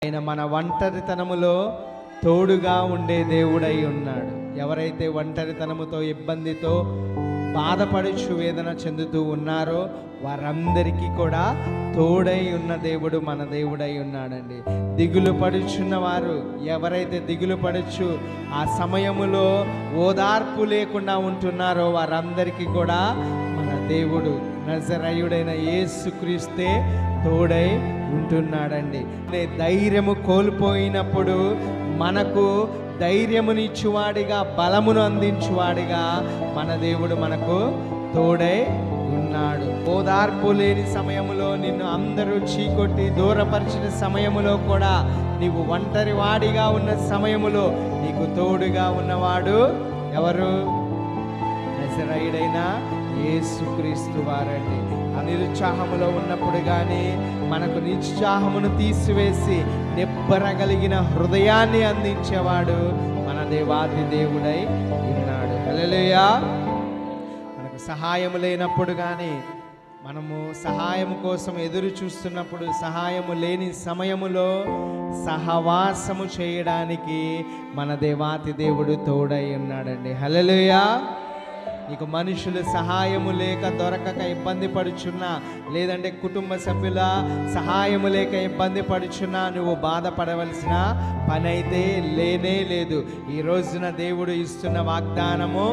ఆయన మన ఒంటరితనములో తోడుగా ఉండే దేవుడై ఉన్నాడు. ఎవరైతే ఒంటరితనముతో ఇబ్బందితో బాధపడుచు వేదన చెందుతూ ఉన్నారో వారందరికీ కూడా తోడై ఉన్న దేవుడు మన దేవుడై ఉన్నాడండి. దిగులు పడుచున్న వారు ఎవరైతే దిగులు పడుచు ఆ సమయములో ఓదార్పు లేకుండా ఉంటున్నారో వారందరికీ కూడా మన దేవుడు నజరేయుడైన యేసుక్రీస్తే తోడై ఉంటున్నాడండి. ధైర్యము కోల్పోయినప్పుడు మనకు ధైర్యమునిచ్చువాడిగా బలమును అందించువాడిగా మన దేవుడు మనకు తోడై ఉన్నాడు. ఓదార్పు లేని సమయములో నిన్ను అందరూ చీకొట్టి దూరపరిచిన సమయములో కూడా నీవు ఒంటరి వాడిగా ఉన్న సమయములో నీకు తోడుగా ఉన్నవాడు ఎవరు? నజరేయుడైన యేసుక్రీస్తు వారండి. ఆ నిరుత్సాహములో ఉన్నప్పుడు కానీ మనకు నిరుత్సాహమును తీసివేసి నిబ్బరగలిగిన హృదయాన్ని అందించేవాడు మన దేవాది దేవుడై ఉన్నాడు. హల్లెలూయా. మనకు సహాయము లేనప్పుడు కానీ మనము సహాయం కోసం ఎదురు చూస్తున్నప్పుడు సహాయము లేని సమయములో సహవాసము చేయడానికి మన దేవాతి దేవుడు తోడై ఉన్నాడండి. హల్లెలూయా. నీకు మనుషులు సహాయము లేక దొరకక ఇబ్బంది పడుచున్నా, లేదంటే కుటుంబ సభ్యుల సహాయము లేక ఇబ్బంది పడుచున్నా నువ్వు బాధపడవలసిన పని అయితే లేనే లేదు. ఈ రోజున దేవుడు ఇస్తున్న వాగ్దానము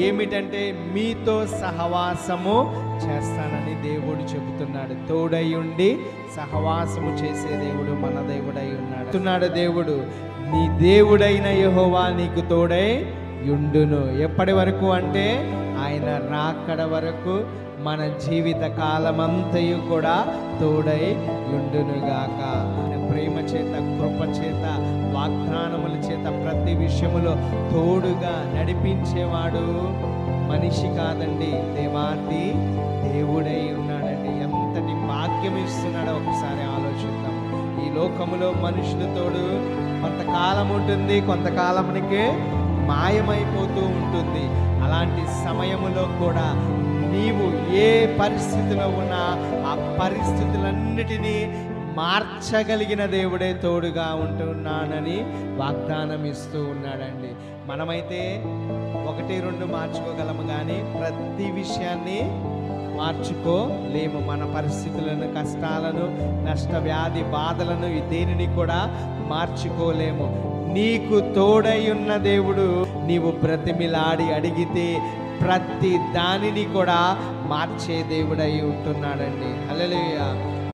ఏమిటంటే మీతో సహవాసము చేస్తానని దేవుడు చెబుతున్నాడు. తోడై ఉండి సహవాసము చేసే దేవుడు మన దేవుడై ఉన్నాడు. దేవుడు నీ దేవుడైన యెహోవా నీకు తోడై యుండును. ఎప్పటి వరకు అంటే ఆయన రాకడ వరకు మన జీవిత కాలమంతయు కూడా తోడై యుండునుగాక. ప్రేమ చేత కృప చేత వాగ్దానముల చేత ప్రతి విషయములో తోడుగా నడిపించేవాడు మనిషి కాదండి, దేవాతి దేవుడై ఉన్నాడండి. ఎంతటి భాగ్యం ఇస్తున్నాడో ఒకసారి ఆలోచిద్దాం. ఈ లోకములో మనుషుల తోడు కొంతకాలం ఉంటుంది, కొంతకాలమునికే మాయమైపోతూ ఉంటుంది. అలాంటి సమయములో కూడా నీవు ఏ పరిస్థితిలో ఉన్నా ఆ పరిస్థితులన్నిటినీ మార్చగలిగిన దేవుడే తోడుగా ఉంటున్నానని వాగ్దానం ఇస్తూ ఉన్నాడండి. మనమైతే 1-2 మార్చుకోగలము కానీ ప్రతి విషయాన్ని మార్చుకోలేము. మన పరిస్థితులను, కష్టాలను, నష్ట వ్యాధి బాధలను దేనిని కూడా మార్చుకోలేము. నీకు తోడై ఉన్న దేవుడు నీవు బ్రతిమిలాడి అడిగితే ప్రతి దానిని కూడా మార్చే దేవుడై ఉంటున్నాడండి. హల్లెలూయా.